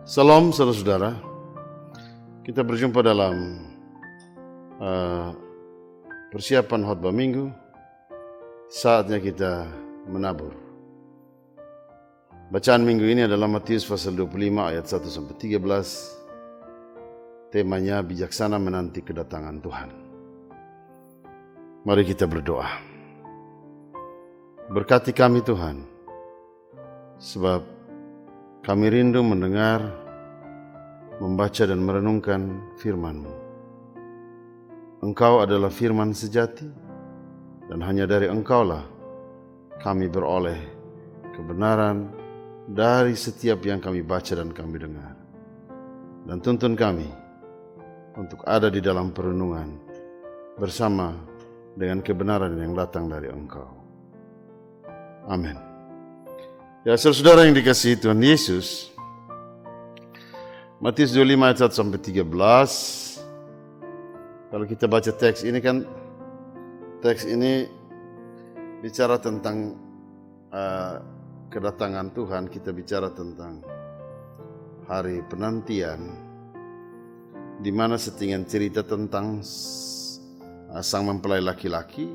Salam saudara-saudara, kita berjumpa dalam persiapan khotbah minggu. Saatnya kita menabur. Bacaan minggu ini adalah Matius pasal 25 ayat 1-13. Temanya bijaksana menanti kedatangan Tuhan. Mari kita berdoa. Berkati kami Tuhan, sebab kami rindu mendengar, membaca dan merenungkan firman-Mu. Engkau adalah firman sejati, dan hanya dari Engkaulah kami beroleh kebenaran dari setiap yang kami baca dan kami dengar. Dan tuntun kami untuk ada di dalam perenungan bersama dengan kebenaran yang datang dari Engkau. Amin. Ya, saudara yang dikasihi Tuhan Yesus, Matius 25 ayat 1-13. Kalau kita baca teks ini kan, teks ini bicara tentang kedatangan Tuhan. Kita bicara tentang hari penantian, di mana settingan cerita tentang sang mempelai laki-laki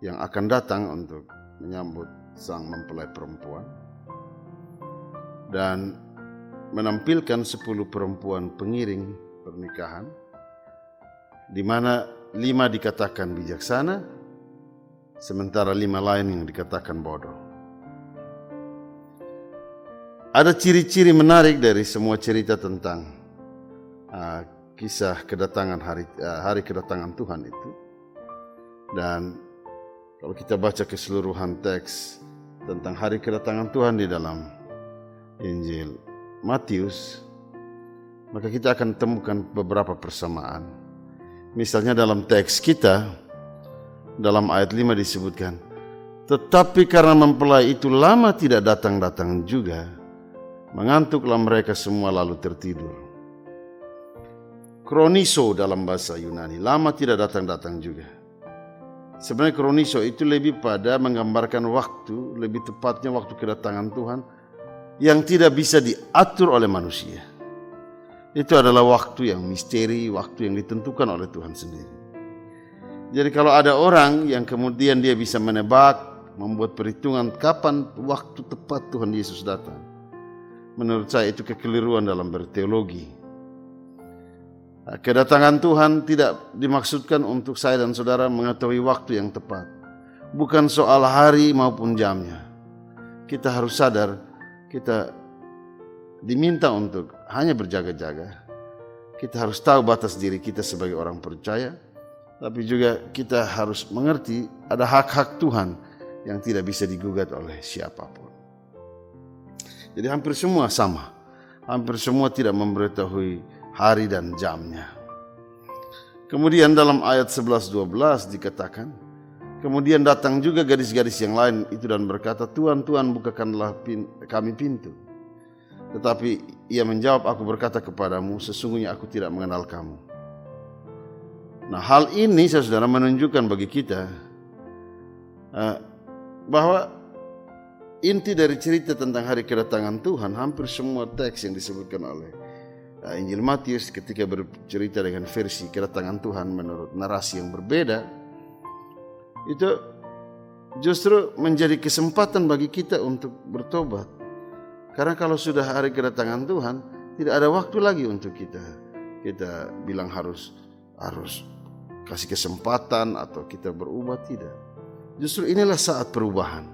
yang akan datang untuk menyambut sang mempelai perempuan dan menampilkan 10 perempuan pengiring pernikahan, di mana 5 dikatakan bijaksana, sementara 5 lain yang dikatakan bodoh. Ada ciri-ciri menarik dari semua cerita tentang kisah kedatangan hari kedatangan Tuhan itu. Dan kalau kita baca keseluruhan teks tentang hari kedatangan Tuhan di dalam Injil Matius, maka kita akan temukan beberapa persamaan. Misalnya dalam teks kita, dalam ayat 5 disebutkan, tetapi karena mempelai itu lama tidak datang-datang juga, mengantuklah mereka semua lalu tertidur. Kroniso dalam bahasa Yunani, lama tidak datang-datang juga. Sebenarnya kroniso itu lebih pada menggambarkan waktu, lebih tepatnya waktu kedatangan Tuhan yang tidak bisa diatur oleh manusia. Itu adalah waktu yang misteri, waktu yang ditentukan oleh Tuhan sendiri. Jadi kalau ada orang yang kemudian dia bisa menebak, membuat perhitungan kapan waktu tepat Tuhan Yesus datang, menurut saya itu kekeliruan dalam berteologi. Kedatangan Tuhan tidak dimaksudkan untuk saya dan saudara mengetahui waktu yang tepat. Bukan soal hari maupun jamnya. Kita harus sadar, kita diminta untuk hanya berjaga-jaga. Kita harus tahu batas diri kita sebagai orang percaya. Tapi juga kita harus mengerti ada hak-hak Tuhan yang tidak bisa digugat oleh siapapun. Jadi hampir semua sama. Hampir semua tidak memberitahui hari dan jamnya. Kemudian dalam ayat 11-12 dikatakan, kemudian datang juga gadis-gadis yang lain itu dan berkata, Tuhan, Tuhan, bukakanlah kami pintu. Tetapi ia menjawab, aku berkata kepadamu, sesungguhnya aku tidak mengenal kamu. Nah, hal ini saudara menunjukkan bagi kita bahwa inti dari cerita tentang hari kedatangan Tuhan, hampir semua teks yang disebutkan oleh Injil Matius ketika bercerita dengan versi kedatangan Tuhan menurut narasi yang berbeda, itu justru menjadi kesempatan bagi kita untuk bertobat. Karena kalau sudah hari kedatangan Tuhan, tidak ada waktu lagi untuk kita bilang harus kasih kesempatan atau kita berubah, tidak. Justru inilah saat perubahan.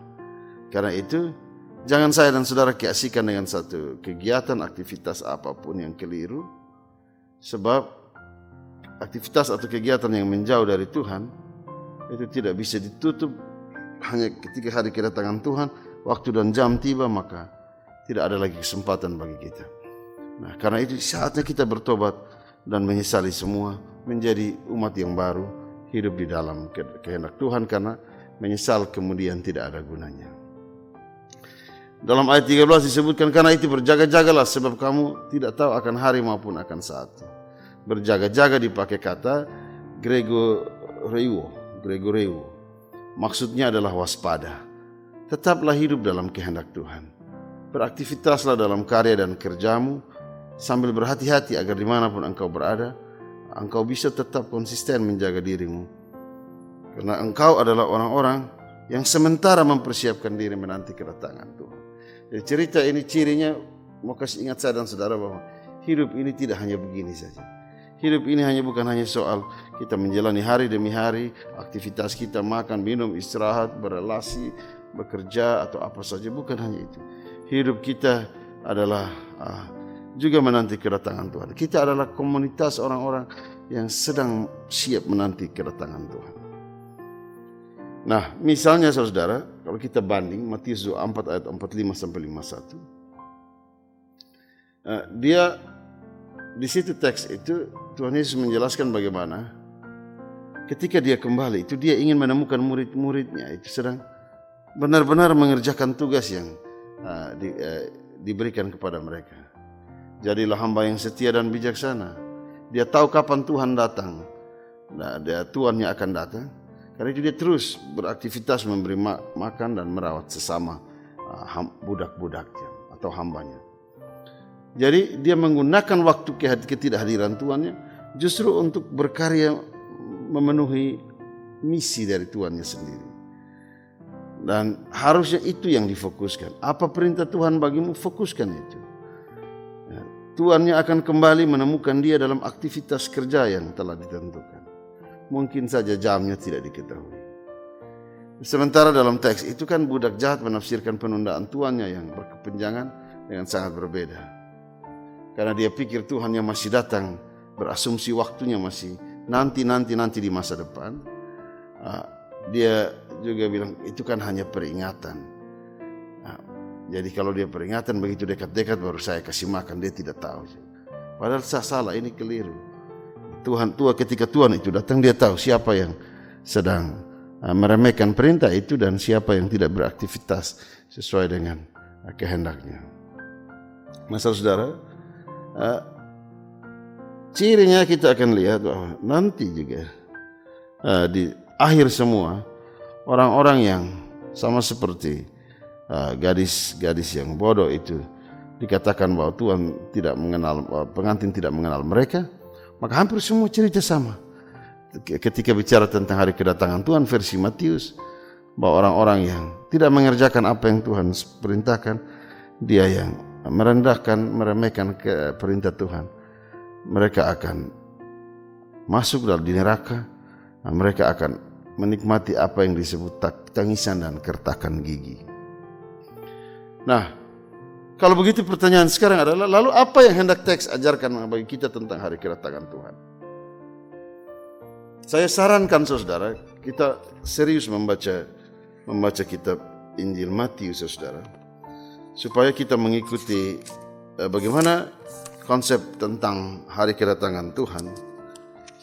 Karena itu jangan saya dan saudara keasikan dengan satu kegiatan, aktivitas apapun yang keliru. Sebab aktivitas atau kegiatan yang menjauh dari Tuhan itu tidak bisa ditutup hanya ketika hari kedatangan Tuhan, waktu dan jam tiba, maka tidak ada lagi kesempatan bagi kita. Nah, karena itu saatnya kita bertobat dan menyesali semua, menjadi umat yang baru, hidup di dalam kehendak Tuhan, karena menyesal kemudian tidak ada gunanya. Dalam ayat 13 disebutkan, karena itu berjaga-jagalah sebab kamu tidak tahu akan hari maupun akan saatnya. Berjaga-jaga dipakai kata Gregoreo. Maksudnya adalah waspada. Tetaplah hidup dalam kehendak Tuhan. beraktivitaslah dalam karya dan kerjamu, sambil berhati-hati agar dimanapun engkau berada, engkau bisa tetap konsisten menjaga dirimu. Karena engkau adalah orang-orang yang sementara mempersiapkan diri menanti kedatangan Tuhan. Jadi cerita ini cirinya, mau kasih ingat saya dan saudara bahwa hidup ini tidak hanya begini saja. Hidup ini bukan hanya soal kita menjalani hari demi hari, aktivitas kita makan, minum, istirahat, berelasi, bekerja atau apa saja, bukan hanya itu. Hidup kita adalah juga menanti kedatangan Tuhan. Kita adalah komunitas orang-orang yang sedang siap menanti kedatangan Tuhan. Nah, misalnya saudara, kalau kita banding Matius 24 ayat 45 sampai 51, dia di situ teks itu Tuhan Yesus menjelaskan bagaimana ketika dia kembali itu dia ingin menemukan murid-muridnya itu sedang benar-benar mengerjakan tugas yang diberikan kepada mereka. Jadilah hamba yang setia dan bijaksana. Dia tahu kapan Tuhan datang. Nah, Tuhannya akan datang. Karena itu dia terus beraktivitas memberi makan dan merawat sesama budak-budaknya atau hambanya. Jadi dia menggunakan waktu ketidakhadiran Tuhannya justru untuk berkarya memenuhi misi dari Tuhannya sendiri. Dan harusnya itu yang difokuskan. Apa perintah Tuhan bagimu, fokuskan itu. Tuhannya akan kembali menemukan dia dalam aktivitas kerja yang telah ditentukan. Mungkin saja jamnya tidak diketahui. Sementara dalam teks itu kan budak jahat menafsirkan penundaan tuannya yang berkepanjangan dengan sangat berbeda. Karena dia pikir Tuhannya masih datang, berasumsi waktunya masih nanti di masa depan. Dia juga bilang itu kan hanya peringatan. Jadi kalau dia peringatan begitu dekat-dekat baru saya kasih makan, dia tidak tahu. Padahal salah, ini keliru. Ketika Tuhan itu datang dia tahu siapa yang sedang meremehkan perintah itu dan siapa yang tidak beraktivitas sesuai dengan kehendaknya. Masa saudara, cirinya kita akan lihat bahwa nanti juga di akhir semua orang-orang yang sama seperti gadis-gadis yang bodoh itu dikatakan bahwa Tuhan tidak mengenal, pengantin tidak mengenal mereka, maka hampir semua cerita sama. Ketika bicara tentang hari kedatangan Tuhan versi Matius, bahwa orang-orang yang tidak mengerjakan apa yang Tuhan perintahkan, dia yang merendahkan, meremehkan ke perintah Tuhan, mereka akan masuk dalam neraka. Mereka akan menikmati apa yang disebut tangisan dan kertakan gigi. Nah, kalau begitu pertanyaan sekarang adalah, lalu apa yang hendak teks ajarkan bagi kita tentang hari kedatangan Tuhan? Saya sarankan saudara, kita serius membaca kitab Injil Matius saudara, supaya kita mengikuti bagaimana konsep tentang hari kedatangan Tuhan.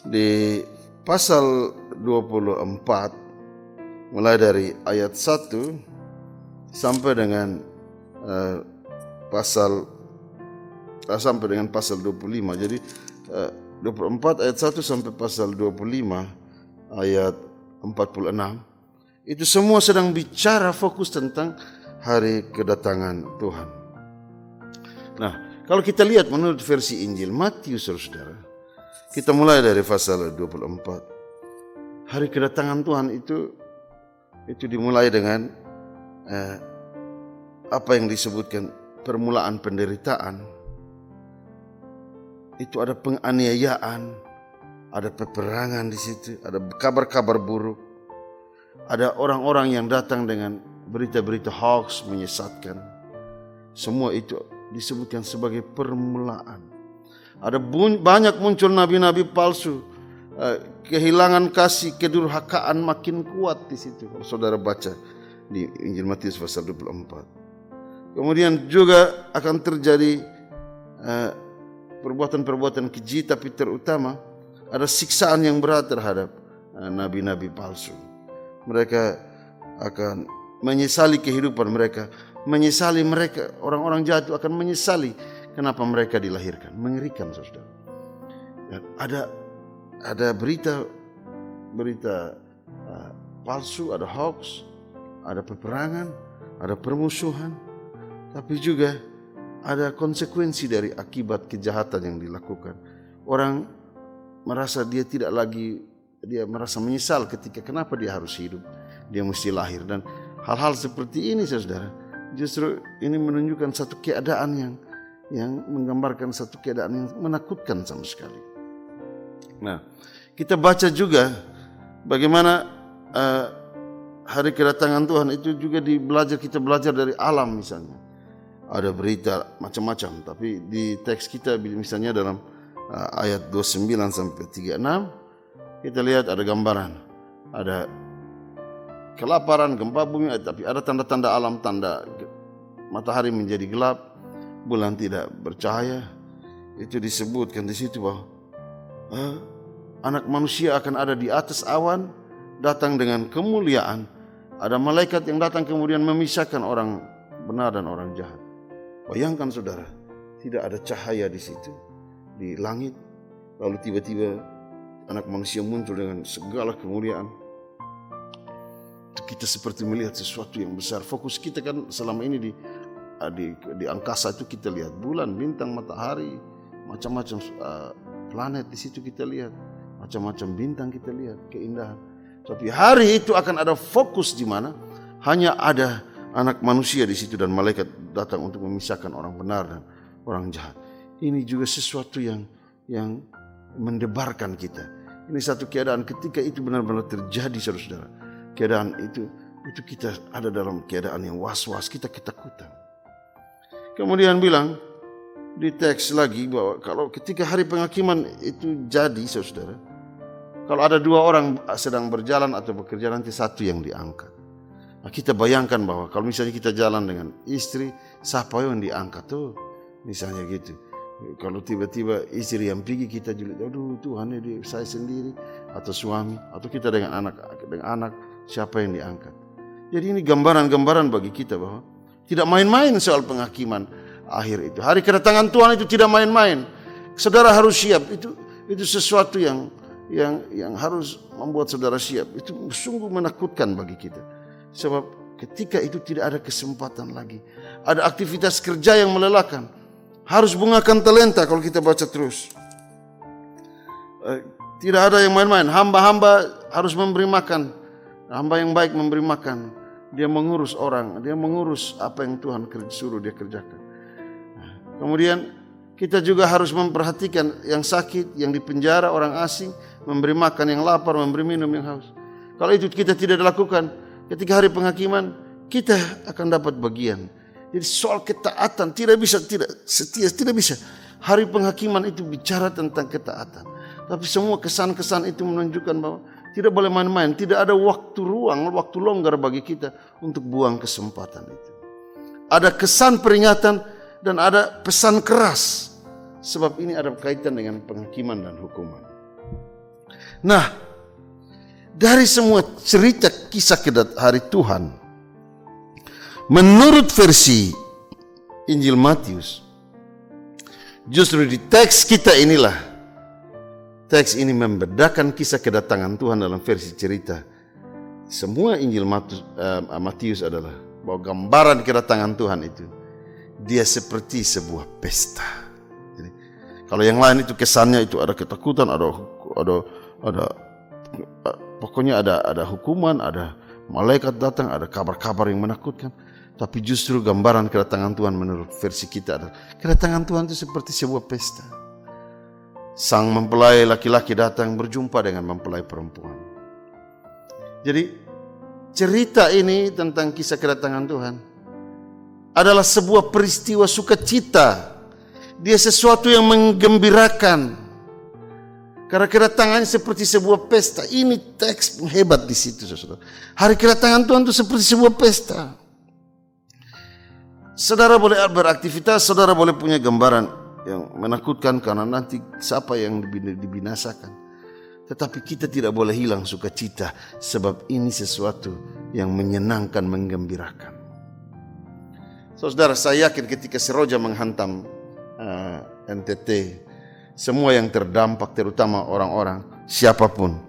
Di pasal 24 mulai dari ayat 1 sampai dengan pasal 25. Jadi 24 ayat 1 sampai pasal 25 ayat 46. Itu semua sedang bicara fokus tentang hari kedatangan Tuhan. Nah, kalau kita lihat menurut versi Injil Matius saudara, kita mulai dari pasal 24. Hari kedatangan Tuhan itu dimulai dengan apa yang disebutkan permulaan penderitaan. Itu ada penganiayaan, ada peperangan di situ, ada kabar-kabar buruk. Ada orang-orang yang datang dengan berita-berita hoax menyesatkan. Semua itu disebutkan sebagai permulaan. Ada banyak muncul nabi-nabi palsu. Kehilangan kasih, kedurhakaan makin kuat di situ. Kalau saudara baca di Injil Matius pasal 24. Kemudian juga akan terjadi perbuatan-perbuatan keji, tapi terutama ada siksaan yang berat terhadap nabi-nabi palsu. Mereka akan menyesali kehidupan mereka, orang-orang jahat itu akan menyesali kenapa mereka dilahirkan. Mengerikan saudara. Dan ada berita palsu, ada hoax, ada peperangan, ada permusuhan, tapi juga ada konsekuensi dari akibat kejahatan yang dilakukan. Orang merasa dia merasa menyesal ketika kenapa dia harus hidup, dia mesti lahir. Dan hal-hal seperti ini saudara, justru ini menunjukkan satu keadaan yang menggambarkan satu keadaan yang menakutkan sama sekali. Nah, kita baca juga bagaimana hari kedatangan Tuhan itu juga kita belajar dari alam misalnya. Ada berita macam-macam, tapi di teks kita misalnya dalam ayat 29 sampai 36 kita lihat ada gambaran, ada kelaparan, gempa bumi, tapi ada tanda-tanda alam, tanda matahari menjadi gelap, bulan tidak bercahaya. Itu disebutkan di situ bahwa anak manusia akan ada di atas awan, datang dengan kemuliaan. Ada malaikat yang datang kemudian memisahkan orang benar dan orang jahat. Bayangkan saudara, tidak ada cahaya di situ, di langit. Lalu tiba-tiba anak manusia muncul dengan segala kemuliaan. Kita seperti melihat sesuatu yang besar. Fokus kita kan selama ini di angkasa itu kita lihat bulan, bintang, matahari, macam-macam planet di situ kita lihat, macam-macam bintang kita lihat, keindahan. Tapi hari itu akan ada fokus di mana hanya ada anak manusia di situ dan malaikat datang untuk memisahkan orang benar dan orang jahat. Ini juga sesuatu yang mendebarkan kita. Ini satu keadaan ketika itu benar-benar terjadi, saudara-saudara. Keadaan itu kita ada dalam keadaan yang was-was, kita ketakutan. Kemudian bilang di teks lagi bahwa kalau ketika hari penghakiman itu jadi, saudara, kalau ada dua orang sedang berjalan atau bekerja, nanti satu yang diangkat. Nah, kita bayangkan bahwa kalau misalnya kita jalan dengan istri, siapa yang diangkat tuh? Misalnya gitu. Kalau tiba-tiba istri yang pergi, kita juga, aduh Tuhan ini saya sendiri, atau suami, atau kita dengan anak, siapa yang diangkat? Jadi ini gambaran-gambaran bagi kita bahwa tidak main-main soal penghakiman akhir itu. Hari kedatangan Tuhan itu tidak main-main. Saudara harus siap. Itu sesuatu yang harus membuat saudara siap. Itu sungguh menakutkan bagi kita. Sebab ketika itu tidak ada kesempatan lagi. Ada aktivitas kerja yang melelahkan. Harus bungakan talenta kalau kita baca terus. Tidak ada yang main-main. Hamba-hamba harus memberi makan. Hamba yang baik memberi makan. Dia mengurus orang. Dia mengurus apa yang Tuhan suruh dia kerjakan. Kemudian kita juga harus memperhatikan yang sakit, yang dipenjara, orang asing. Memberi makan yang lapar, memberi minum yang haus. Kalau itu kita tidak lakukan, ketika hari penghakiman, kita akan dapat bagian. Jadi soal ketaatan tidak bisa. Hari penghakiman itu bicara tentang ketaatan. Tapi semua kesan-kesan itu menunjukkan bahwa tidak boleh main-main. Tidak ada waktu ruang, waktu longgar bagi kita untuk buang kesempatan itu. Ada kesan peringatan dan ada pesan keras. Sebab ini ada kaitan dengan penghakiman dan hukuman. Nah, dari semua cerita kisah hari Tuhan, menurut versi Injil Matius, justru di teks kita inilah, teks ini membedakan kisah kedatangan Tuhan dalam versi cerita. Semua Injil Matius adalah bahwa gambaran kedatangan Tuhan itu, dia seperti sebuah pesta. Jadi, kalau yang lain itu kesannya itu ada ketakutan, pokoknya ada hukuman, ada malaikat datang, ada kabar-kabar yang menakutkan. Tapi justru gambaran kedatangan Tuhan menurut versi kita adalah kedatangan Tuhan itu seperti sebuah pesta. Sang mempelai laki-laki datang berjumpa dengan mempelai perempuan. Jadi cerita ini tentang kisah kedatangan Tuhan adalah sebuah peristiwa sukacita. Dia sesuatu yang menggembirakan. Karena kedatangannya seperti sebuah pesta. Ini teks hebat di situ, saudara. Hari kedatangan Tuhan itu seperti sebuah pesta. Saudara boleh beraktivitas, saudara boleh punya gambaran yang menakutkan karena nanti siapa yang dibinasakan. Tetapi kita tidak boleh hilang sukacita, sebab ini sesuatu yang menyenangkan, menggembirakan. Saudara, saya yakin ketika seroja menghantam NTT, semua yang terdampak, terutama orang-orang, siapapun,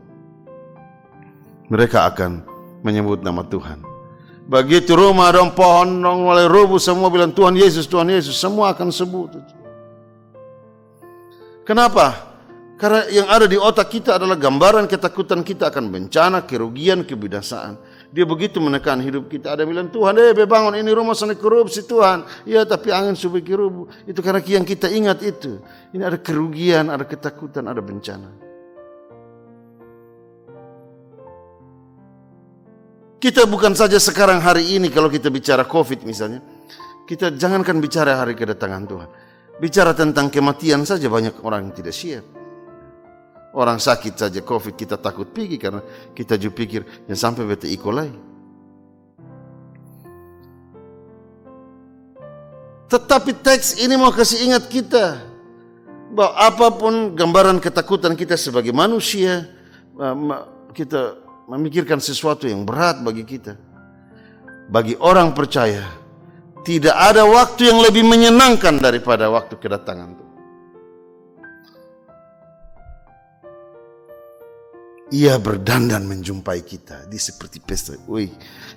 mereka akan menyebut nama Tuhan. Begitu rumah dong pohon dong mulai rubuh, semua bilang Tuhan Yesus, semua akan sebut. Kenapa? Karena yang ada di otak kita adalah gambaran ketakutan kita akan bencana, kerugian, kebinasaan. Dia begitu menekan hidup kita. Ada bilang, Tuhan, bangun ini rumah sana korupsi Tuhan. Ya, tapi angin supaya kerubuh. Itu karena yang kita ingat itu. Ini ada kerugian, ada ketakutan, ada bencana. Kita bukan saja sekarang hari ini kalau kita bicara COVID misalnya. Kita jangankan bicara hari kedatangan Tuhan. Bicara tentang kematian saja banyak orang yang tidak siap. Orang sakit saja COVID kita takut pergi karena kita juga pikir yang sampai bete ikolai. Tetapi teks ini mau kasih ingat kita bahwa apapun gambaran ketakutan kita sebagai manusia, kita memikirkan sesuatu yang berat bagi kita. Bagi orang percaya, tidak ada waktu yang lebih menyenangkan daripada waktu kedatangan Tuhan. Ia berdandan menjumpai kita. Dia seperti pesta.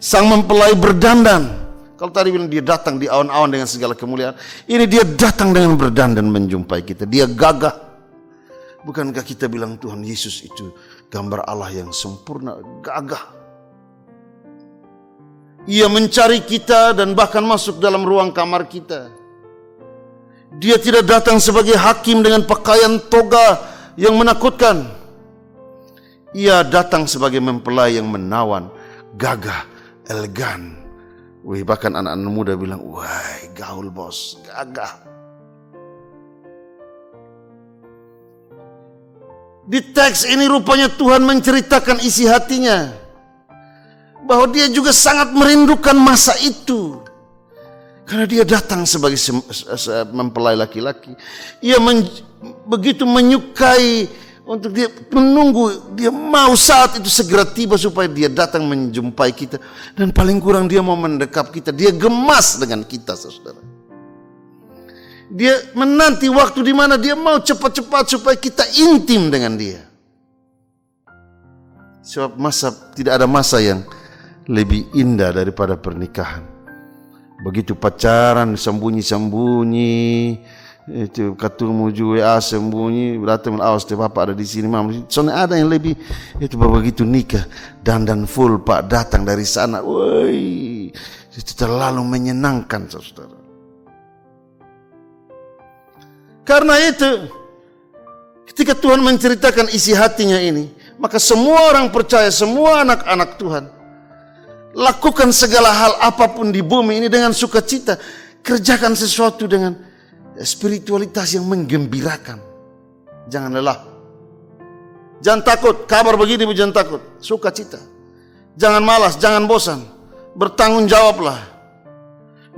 Sang mempelai berdandan. Kalau tadi bilang dia datang di awan-awan dengan segala kemuliaan. Ini dia datang dengan berdandan menjumpai kita. Dia gagah. Bukankah kita bilang Tuhan Yesus itu gambar Allah yang sempurna, gagah. Ia mencari kita dan bahkan masuk dalam ruang kamar kita. Dia tidak datang sebagai hakim dengan pakaian toga yang menakutkan. Ia datang sebagai mempelai yang menawan, gagah, elegan. Bahkan anak-anak muda bilang, wah gaul bos, gagah. Di teks ini rupanya Tuhan menceritakan isi hatinya. Bahwa dia juga sangat merindukan masa itu. Karena dia datang sebagai mempelai laki-laki. Ia begitu menyukai untuk dia menunggu, dia mau saat itu segera tiba supaya dia datang menjumpai kita. Dan paling kurang dia mau mendekap kita. Dia gemas dengan kita, saudara. Dia menanti waktu di mana dia mau cepat-cepat supaya kita intim dengan dia. Sebab tidak ada masa yang lebih indah daripada pernikahan. Begitu pacaran sembunyi-sembunyi, itu ketemu juga sembunyi, berarti awas teh bapak ada di sini, mama. Soalnya ada yang lebih itu begitu nikah dandan full pak datang dari sana, woi itu terlalu menyenangkan, saudara. Karena itu ketika Tuhan menceritakan isi hatinya ini, maka semua orang percaya, semua anak-anak Tuhan lakukan segala hal apapun di bumi ini dengan sukacita, kerjakan sesuatu dengan spiritualitas yang menggembirakan. Jangan lelah. Jangan takut. Kabar begini jangan takut. Sukacita. Jangan malas, jangan bosan. Bertanggung jawablah.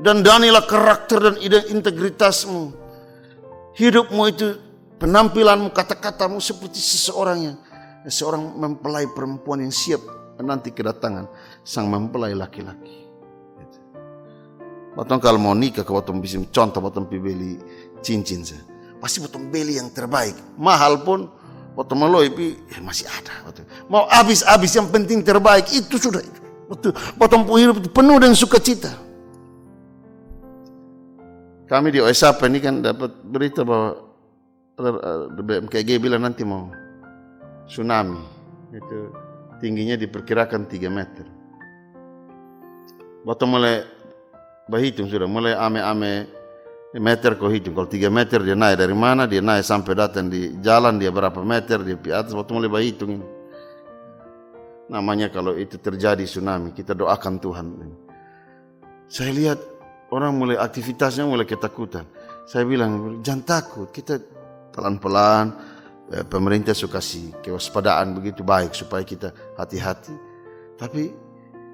Dan danilah karakter dan integritasmu. Hidupmu itu, penampilanmu, kata-katamu seperti seorang mempelai perempuan yang siap menanti kedatangan sang mempelai laki-laki. Potong kalau mau nikah, kalau potong bisa contoh potong beli cincin saya, pasti potong beli yang terbaik. Mahal pun potong meloi masih ada. Mau habis yang penting terbaik itu sudah itu. Potong hidup itu penuh dengan sukacita. Kami di OSAP ini kan dapat berita bahwa BMKG bilang nanti mau tsunami. Itu tingginya diperkirakan 3 meter. Potong mulai berhitung sudah, mulai ame-ame meter kau hitung. Kalau 3 meter dia naik dari mana, dia naik sampai datang di jalan dia berapa meter, dia di atas, waktu mulai berhitung ini. Namanya kalau itu terjadi tsunami, kita doakan Tuhan. Saya lihat orang mulai aktivitasnya mulai ketakutan. Saya bilang jangan takut, kita pelan-pelan. Pemerintah suka kasih kewaspadaan begitu baik supaya kita hati-hati. Tapi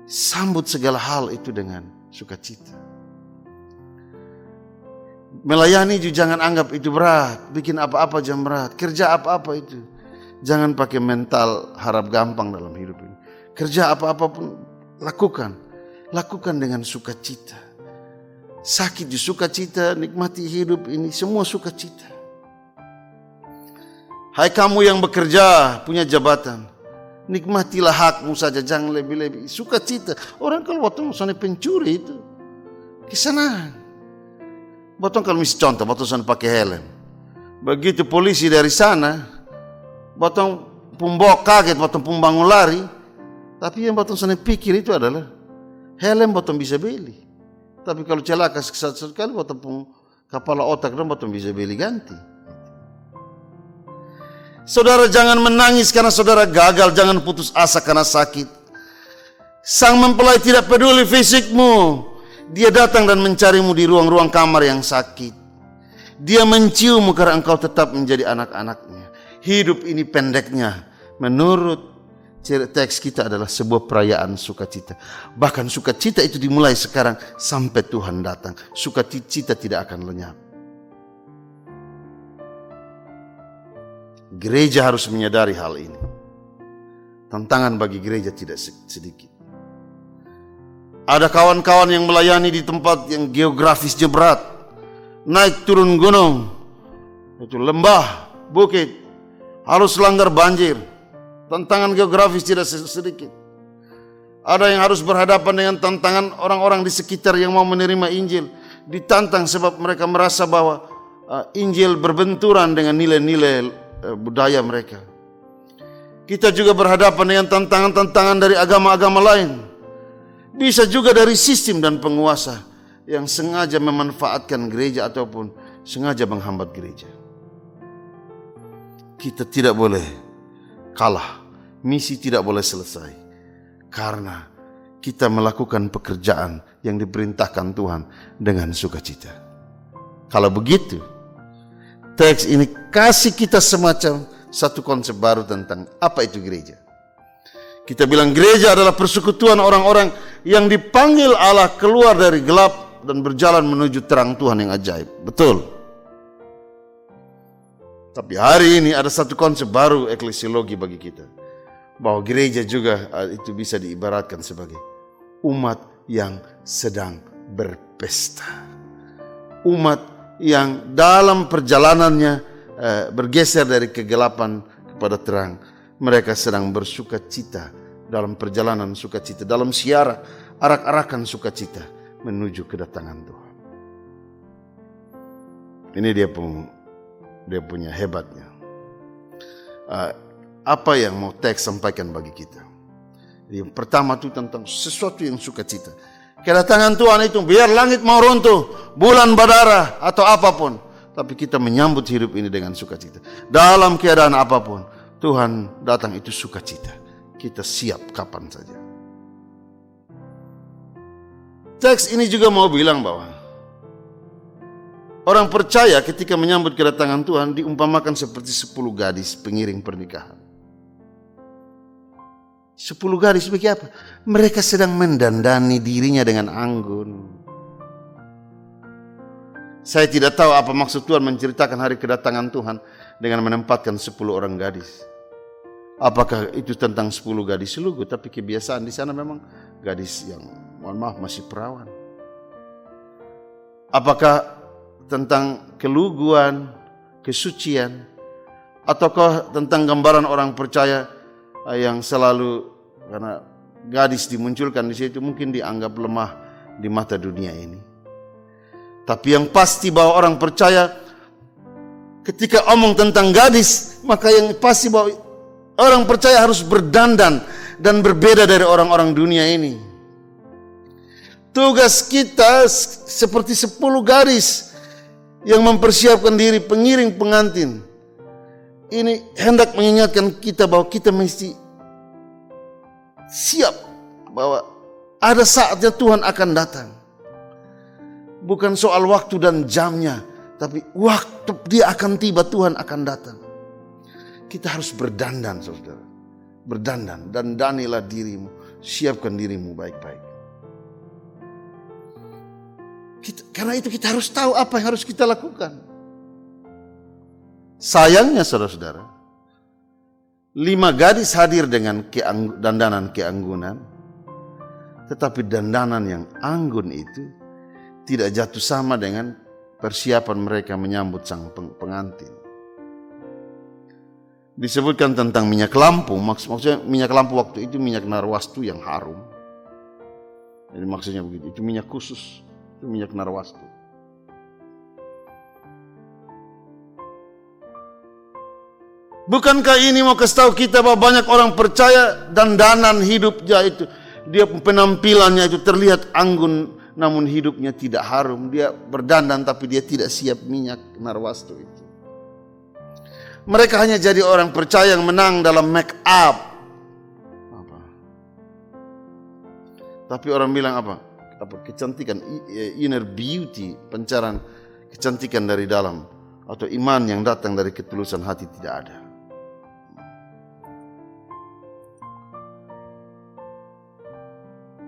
sambut segala hal itu dengan sukacita. Melayani juga jangan anggap itu berat. Bikin apa-apa jangan berat. Kerja apa-apa itu jangan pakai mental harap gampang dalam hidup ini. Kerja apa-apa pun lakukan dengan sukacita. Sakit di sukacita, nikmati hidup ini semua sukacita. Hai kamu yang bekerja, punya jabatan, Nikmatilah hakmu saja, jangan lebih-lebih. Sukacita. Orang kalau waktu sana pencuri itu kesenangan. Botong kalau misi contoh, botong sana pakai helm. Begitu polisi dari sana, botong pumbok kaget, botong pembangun lari. Tapi yang botong sana pikir itu adalah helm botong bisa beli. Tapi kalau celaka sekali, botong kepala otak dan botong bisa beli ganti. Saudara jangan menangis karena saudara gagal, jangan putus asa karena sakit. Sang mempelai tidak peduli fisikmu. Dia datang dan mencarimu di ruang-ruang kamar yang sakit. Dia menciummu karena engkau tetap menjadi anak-anaknya. Hidup ini pendeknya, menurut teks kita adalah sebuah perayaan sukacita. Bahkan sukacita itu dimulai sekarang sampai Tuhan datang. Sukacita tidak akan lenyap. Gereja harus menyadari hal ini. Tantangan bagi gereja tidak sedikit. Ada kawan-kawan yang melayani di tempat yang geografisnya berat. Naik turun gunung. Itu lembah, bukit. Harus langgar banjir. Tantangan geografis tidak sedikit. Ada yang harus berhadapan dengan tantangan orang-orang di sekitar yang mau menerima Injil. Ditantang sebab mereka merasa bahwa Injil berbenturan dengan nilai-nilai budaya mereka. Kita juga berhadapan dengan tantangan-tantangan dari agama-agama lain. Bisa juga dari sistem dan penguasa yang sengaja memanfaatkan gereja ataupun sengaja menghambat gereja. Kita tidak boleh kalah. Misi tidak boleh selesai. Karena kita melakukan pekerjaan yang diperintahkan Tuhan dengan sukacita. Kalau begitu, teks ini kasih kita semacam satu konsep baru tentang apa itu gereja. Kita bilang gereja adalah persekutuan orang-orang yang dipanggil Allah keluar dari gelap dan berjalan menuju terang Tuhan yang ajaib. Betul. Tapi hari ini ada satu konsep baru eklesiologi bagi kita. Bahwa gereja juga itu bisa diibaratkan sebagai umat yang sedang berpesta. Umat yang dalam perjalanannya bergeser dari kegelapan kepada terang. Mereka sedang bersuka cita dalam perjalanan sukacita, dalam siara arak-arakan sukacita menuju kedatangan Tuhan. Ini dia punya hebatnya. Apa yang mau teks sampaikan bagi kita? Yang pertama itu tentang sesuatu yang sukacita. Kedatangan Tuhan itu biar langit mau runtuh, bulan berdarah atau apapun, tapi kita menyambut hidup ini dengan sukacita. Dalam keadaan apapun, Tuhan datang itu sukacita. Kita siap kapan saja. Teks ini juga mau bilang bahwa orang percaya ketika menyambut kedatangan Tuhan diumpamakan seperti 10 gadis pengiring pernikahan. 10 gadis bagi apa? Mereka sedang mendandani dirinya dengan anggun. Saya tidak tahu apa maksud Tuhan menceritakan hari kedatangan Tuhan dengan menempatkan 10 orang gadis. Apakah itu tentang 10 gadis lugu? Tapi kebiasaan di sana memang gadis yang mohon maaf masih perawan. Apakah tentang keluguan, kesucian, ataukah tentang gambaran orang percaya yang selalu karena gadis dimunculkan di situ mungkin dianggap lemah di mata dunia ini. Tapi yang pasti bahwa orang percaya ketika omong tentang gadis, maka yang pasti bahwa orang percaya harus berdandan dan berbeda dari orang-orang dunia ini. Tugas kita seperti 10 gadis yang mempersiapkan diri pengiring pengantin. Ini hendak mengingatkan kita bahwa kita mesti siap bahwa ada saatnya Tuhan akan datang. Bukan soal waktu dan jamnya, tapi waktu dia akan tiba, Tuhan akan datang. Kita harus berdandan, saudara. Berdandan, dandanilah dirimu, siapkan dirimu baik-baik. Karena itu kita harus tahu apa yang harus kita lakukan. Sayangnya saudara-saudara, 5 gadis hadir dengan dandanan keanggunan, tetapi dandanan yang anggun itu tidak jatuh sama dengan persiapan mereka menyambut sang pengantin. disebutkan tentang minyak lampu. Maksudnya minyak lampu waktu itu minyak narwastu yang harum. Jadi maksudnya begitu. Itu minyak khusus, itu minyak narwastu. Bukankah ini mau kasih tahu kita bahwa banyak orang percaya dandanan hidupnya itu, dia penampilannya itu terlihat anggun, namun hidupnya tidak harum. Dia berdandan tapi dia tidak siap minyak narwastu itu. Mereka hanya jadi orang percaya yang menang dalam make up. Apa? Tapi orang bilang apa? Kecantikan, inner beauty, pancaran kecantikan dari dalam, atau iman yang datang dari ketulusan hati tidak ada.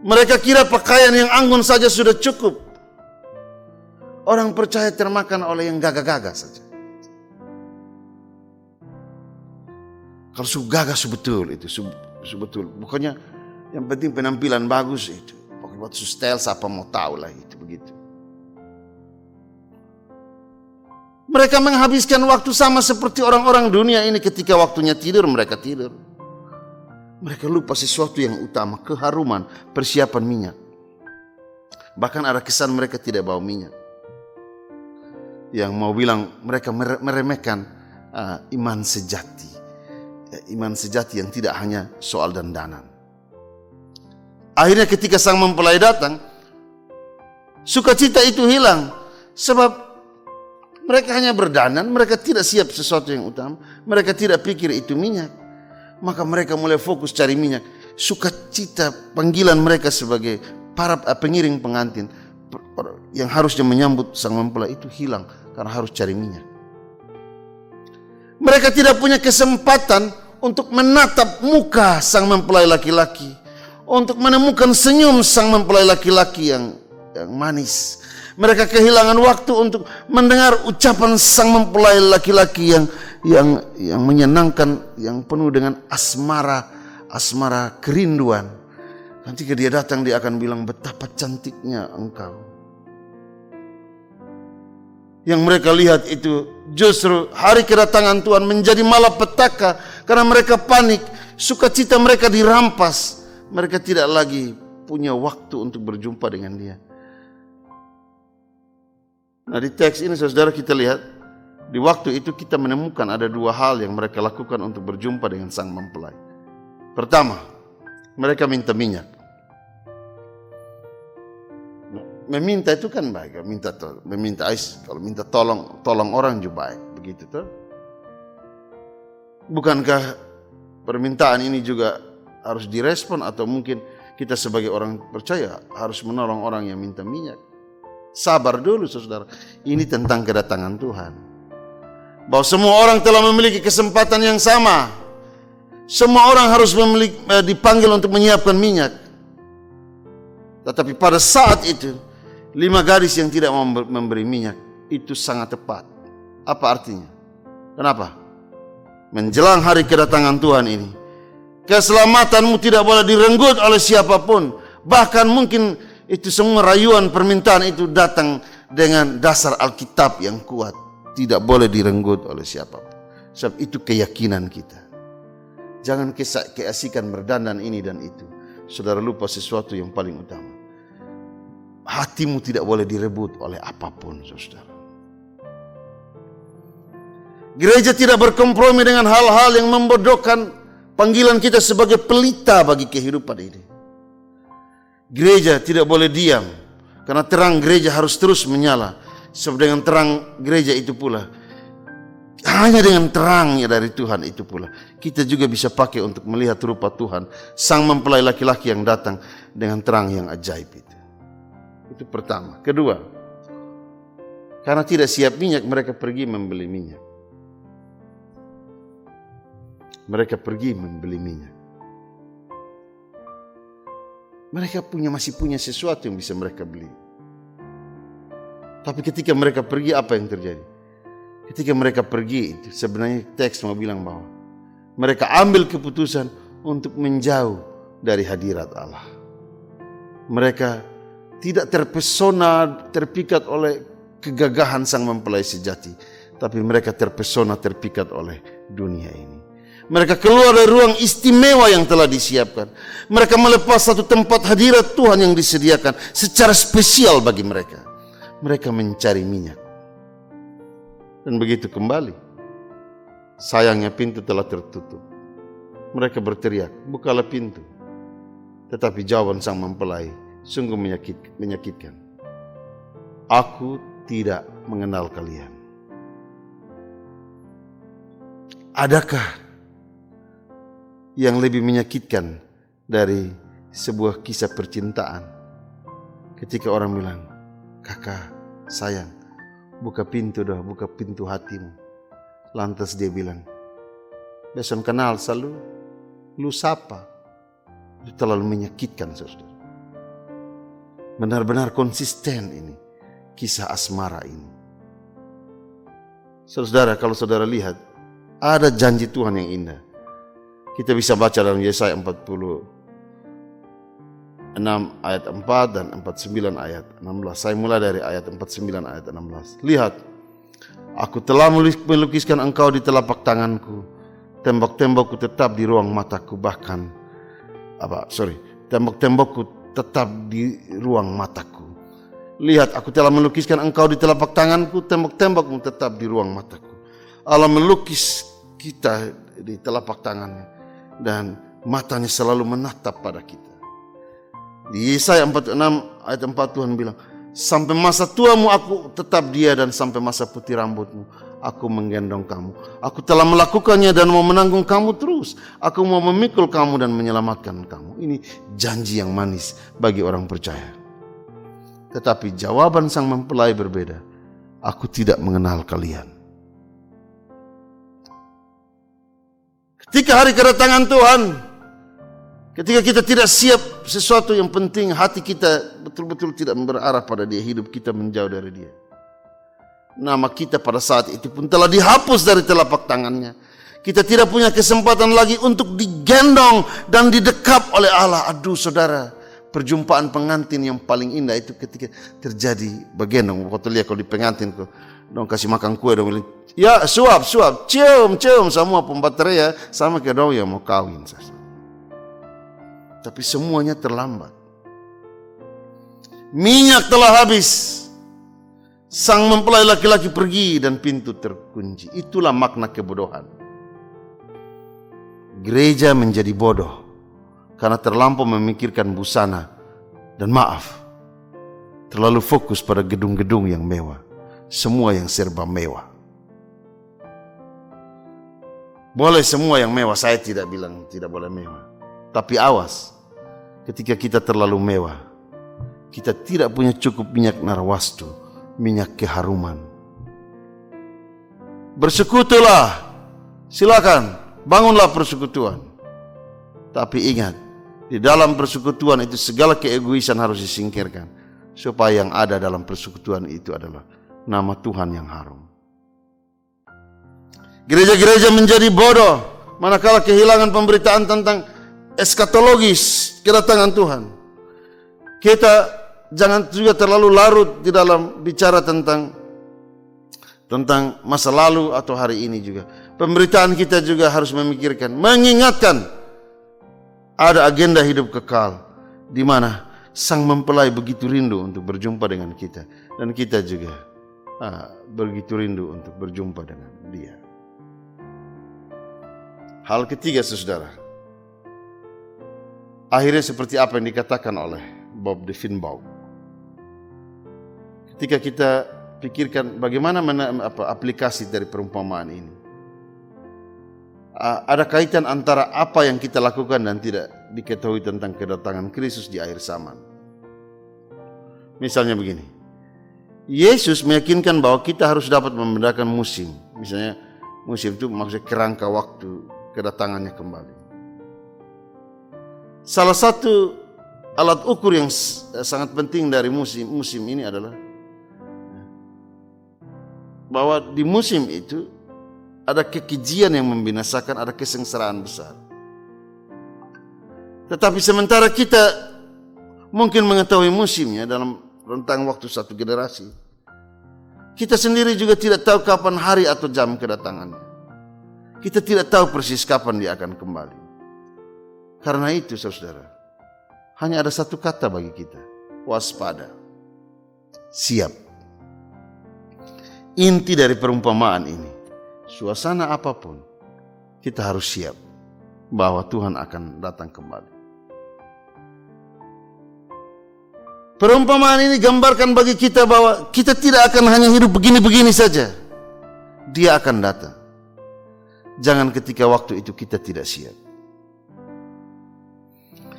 Mereka kira pakaian yang anggun saja sudah cukup. Orang percaya termakan oleh yang gagah-gagah saja. Kalau gagah sebetul itu, sebetul. Pokoknya yang penting penampilan bagus itu. Pokoknya buat style siapa mau tahu lah itu begitu. Mereka menghabiskan waktu sama seperti orang-orang dunia ini. Ketika waktunya tidur, mereka tidur. Mereka lupa sesuatu yang utama, keharuman, persiapan minyak. Bahkan ada kesan mereka tidak bawa minyak. Yang mau bilang mereka meremehkan iman sejati. Iman sejati yang tidak hanya soal dandanan. Akhirnya ketika sang mempelai datang, sukacita itu hilang. Sebab mereka hanya berdandan, mereka tidak siap sesuatu yang utama. Mereka tidak pikir itu minyak. Maka mereka mulai fokus cari minyak. Sukacita panggilan mereka sebagai para pengiring pengantin yang harusnya menyambut sang mempelai itu hilang karena harus cari minyak. Mereka tidak punya kesempatan untuk menatap muka sang mempelai laki-laki, untuk menemukan senyum sang mempelai laki-laki yang manis. Mereka kehilangan waktu untuk mendengar ucapan sang mempelai laki-laki yang menyenangkan, yang penuh dengan asmara kerinduan. Nanti ketika dia datang, dia akan bilang, betapa cantiknya engkau. Yang mereka lihat itu justru hari kedatangan Tuhan menjadi malapetaka karena mereka panik, sukacita mereka dirampas. Mereka tidak lagi punya waktu untuk berjumpa dengan dia. Nah, di teks ini saudara kita lihat, di waktu itu kita menemukan ada dua hal yang mereka lakukan untuk berjumpa dengan sang mempelai. Pertama, mereka minta minyak. Meminta itu kan baik, meminta kalau minta tolong orang juga baik, begitu toh? Bukankah permintaan ini juga harus direspon, atau mungkin kita sebagai orang percaya harus menolong orang yang minta minyak? Sabar dulu saudara, ini tentang kedatangan Tuhan. Bahwa semua orang telah memiliki kesempatan yang sama. Semua orang harus dipanggil untuk menyiapkan minyak. Tetapi pada saat itu, 5 gadis yang tidak mau memberi minyak, itu sangat tepat. Apa artinya? Kenapa? Menjelang hari kedatangan Tuhan ini, keselamatanmu tidak boleh direnggut oleh siapapun. Bahkan mungkin itu semua rayuan permintaan itu datang dengan dasar Alkitab yang kuat. Tidak boleh direnggut oleh siapapun. Sebab itu keyakinan kita. Jangan keasikan berdandan ini dan itu. Saudara lupa sesuatu yang paling utama. Hatimu tidak boleh direbut oleh apapun, saudara. Gereja tidak berkompromi dengan hal-hal yang membodohkan panggilan kita sebagai pelita bagi kehidupan ini. Gereja tidak boleh diam, karena terang gereja harus terus menyala. Sebab dengan terang gereja itu pula, hanya dengan terangnya dari Tuhan itu pula, kita juga bisa pakai untuk melihat rupa Tuhan, sang mempelai laki-laki yang datang dengan terang yang ajaib itu. Itu pertama. Kedua, karena tidak siap minyak, mereka pergi membeli minyak. Mereka pergi membeli minyak. Mereka masih punya sesuatu yang bisa mereka beli. Tapi ketika mereka pergi, apa yang terjadi? Ketika mereka pergi, itu sebenarnya teks mau bilang bahwa mereka ambil keputusan untuk menjauh dari hadirat Allah. Mereka tidak terpesona, terpikat oleh kegagahan sang mempelai sejati, tapi mereka terpesona, terpikat oleh dunia ini. Mereka keluar dari ruang istimewa yang telah disiapkan. Mereka melepas satu tempat hadirat Tuhan yang disediakan secara spesial bagi mereka. Mereka mencari minyak. Dan begitu kembali, sayangnya pintu telah tertutup. Mereka berteriak, bukalah pintu. Tetapi jawaban sang mempelai sungguh menyakitkan. Aku tidak mengenal kalian. Adakah yang lebih menyakitkan dari sebuah kisah percintaan? Ketika orang bilang, kakak, sayang, buka pintu dah, buka pintu hatimu. Lantas dia bilang, beson kenal selalu, lu siapa? Itu terlalu menyakitkan, saudara. Benar-benar konsisten ini kisah asmara ini. Saudara, kalau saudara lihat, ada janji Tuhan yang indah. Kita bisa baca dalam Yesaya 46 ayat 4 dan 49 ayat 16. Saya mulai dari ayat 49 ayat 16. Lihat, aku telah melukiskan engkau di telapak tanganku. Tembok-tembokku tetap di ruang mataku, bahkan tembok-tembokku tetap di ruang mataku. Lihat, aku telah melukiskan engkau di telapak tanganku, tembok-tembokmu tetap di ruang mataku. Allah melukis kita di telapak tangannya dan matanya selalu menatap pada kita. Di Yesaya 46 ayat 4 Tuhan bilang, sampai masa tuamu aku tetap dia, dan sampai masa putih rambutmu aku menggendong kamu. Aku telah melakukannya dan mau menanggung kamu terus. Aku mau memikul kamu dan menyelamatkan kamu. Ini janji yang manis bagi orang percaya. Tetapi jawaban sang mempelai berbeda. Aku tidak mengenal kalian. Ketika hari kedatangan Tuhan, ketika kita tidak siap sesuatu yang penting, hati kita betul-betul tidak berarah pada Dia, hidup kita menjauh dari Dia. Nama kita pada saat itu pun telah dihapus dari telapak tangannya. Kita tidak punya kesempatan lagi untuk digendong dan didekap oleh Allah. Aduh saudara, perjumpaan pengantin yang paling indah itu ketika terjadi begendong. Waktu lihat kalau di pengantin, dong kasih makan kue, dong bilang, ya suap, cium, semua pembateria sama kayak dong yang mau kawin. Tapi semuanya terlambat. Minyak telah habis. Sang mempelai laki-laki pergi dan pintu terkunci. Itulah makna kebodohan. Gereja menjadi bodoh karena terlampau memikirkan busana dan maaf, terlalu fokus pada gedung-gedung yang mewah, semua yang serba mewah. Boleh semua yang mewah, saya tidak bilang tidak boleh mewah. Tapi awas, ketika kita terlalu mewah, kita tidak punya cukup minyak narwastu, minyak keharuman. Bersekutulah, silakan, bangunlah persekutuan. Tapi ingat, di dalam persekutuan itu segala keegoisan harus disingkirkan, supaya yang ada dalam persekutuan itu adalah nama Tuhan yang harum. Gereja-gereja menjadi bodoh manakala kehilangan pemberitaan tentang eskatologis kedatangan Tuhan. Kita jangan juga terlalu larut di dalam bicara tentang masa lalu atau hari ini juga. Pemberitaan kita juga harus memikirkan, mengingatkan ada agenda hidup kekal di mana sang mempelai begitu rindu untuk berjumpa dengan kita, dan kita juga begitu rindu untuk berjumpa dengan Dia. Hal ketiga, saudara, akhirnya seperti apa yang dikatakan oleh Bob Deffinbaugh. Ketika kita pikirkan bagaimana aplikasi dari perumpamaan ini, ada kaitan antara apa yang kita lakukan dan tidak diketahui tentang kedatangan Kristus di akhir zaman. Misalnya begini, Yesus meyakinkan bahwa kita harus dapat membedakan musim. Misalnya musim itu maksudnya kerangka waktu kedatangannya kembali. Salah satu alat ukur yang sangat penting dari musim ini adalah bahwa di musim itu ada kekejian yang membinasakan, ada kesengsaraan besar. Tetapi sementara kita mungkin mengetahui musimnya dalam rentang waktu satu generasi, kita sendiri juga tidak tahu kapan hari atau jam kedatangannya. Kita tidak tahu persis kapan dia akan kembali. Karena itu saudara, hanya ada satu kata bagi kita, waspada, siap. Inti dari perumpamaan ini, suasana apapun, kita harus siap bahwa Tuhan akan datang kembali. Perumpamaan ini gambarkan bagi kita bahwa kita tidak akan hanya hidup begini-begini saja. Dia akan datang. Jangan ketika waktu itu kita tidak siap.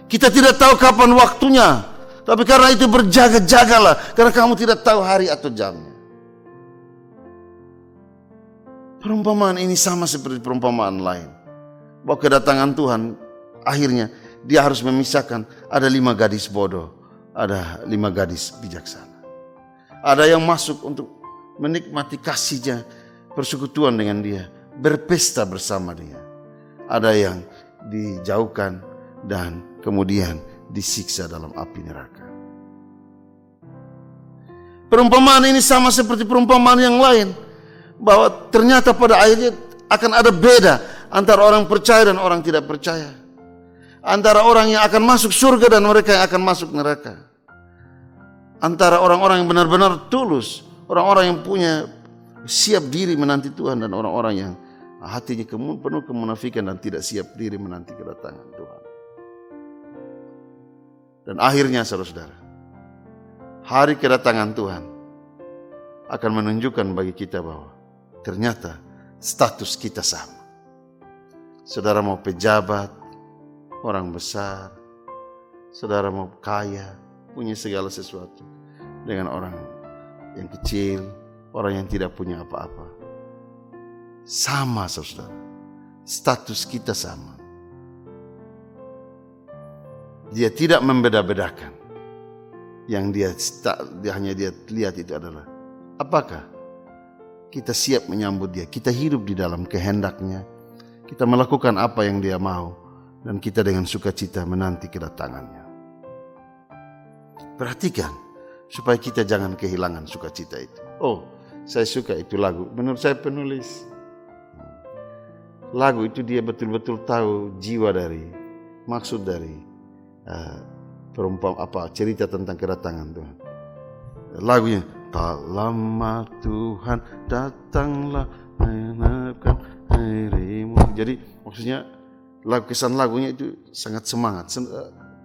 Kita tidak tahu kapan waktunya, tapi karena itu berjaga-jagalah, karena kamu tidak tahu hari atau jamnya. Perumpamaan ini sama seperti perumpamaan lain, bahwa kedatangan Tuhan akhirnya dia harus memisahkan, ada 5 gadis bodoh, ada 5 gadis bijaksana. Ada yang masuk untuk menikmati kasihnya, persekutuan dengan dia, berpesta bersama dia. Ada yang dijauhkan dan kemudian disiksa dalam api neraka. Perumpamaan ini sama seperti perumpamaan yang lain, bahwa ternyata pada akhirnya akan ada beda antara orang percaya dan orang tidak percaya, antara orang yang akan masuk surga dan mereka yang akan masuk neraka, antara orang-orang yang benar-benar tulus, orang-orang yang punya siap diri menanti Tuhan, dan orang-orang yang hatinya penuh kemunafikan dan tidak siap diri menanti kedatangan Tuhan. Dan akhirnya saudara, hari kedatangan Tuhan akan menunjukkan bagi kita bahwa ternyata status kita sama. Saudara mau pejabat, orang besar, saudara mau kaya, punya segala sesuatu, dengan orang yang kecil, orang yang tidak punya apa-apa. Sama saudara, status kita sama. Dia tidak membeda-bedakan. Yang dia hanya dia lihat itu adalah apakah kita siap menyambut dia, kita hidup di dalam kehendaknya, kita melakukan apa yang dia mau, dan kita dengan sukacita menanti kedatangannya. Perhatikan supaya kita jangan kehilangan sukacita itu. Oh, saya suka itu lagu. Menurut saya penulis lagu itu dia betul-betul tahu jiwa dari, maksud dari cerita tentang kedatangan Tuhan. Lagunya, tak lama Tuhan datanglah mengenapkan dirimu. Jadi maksudnya kesan lagunya itu sangat semangat,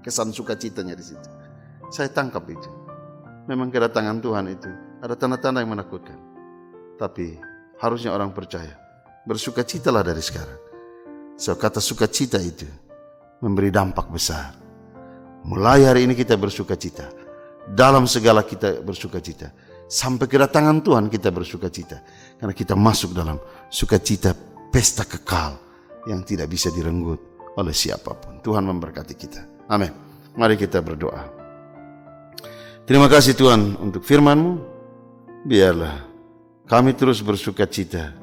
kesan sukacitanya di situ. Saya tangkap itu. Memang kedatangan Tuhan itu ada tanda-tanda yang menakutkan. Tapi harusnya orang percaya, bersukacitalah dari sekarang. So, kata sukacita itu memberi dampak besar. Mulai hari ini kita bersukacita. Dalam segala kita bersukacita. Sampai kedatangan Tuhan kita bersukacita. Karena kita masuk dalam sukacita pesta kekal yang tidak bisa direnggut oleh siapapun. Tuhan memberkati kita. Amin. Mari kita berdoa. Terima kasih Tuhan untuk firman-Mu. Biarlah kami terus bersukacita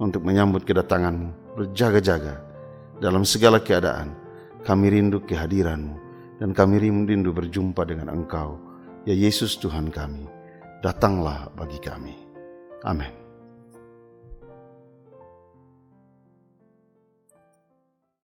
untuk menyambut kedatangan-Mu. Berjaga-jaga dalam segala keadaan. Kami rindu kehadiran-Mu. Dan kami rindu berjumpa dengan Engkau, ya Yesus Tuhan kami. Datanglah bagi kami. Amin.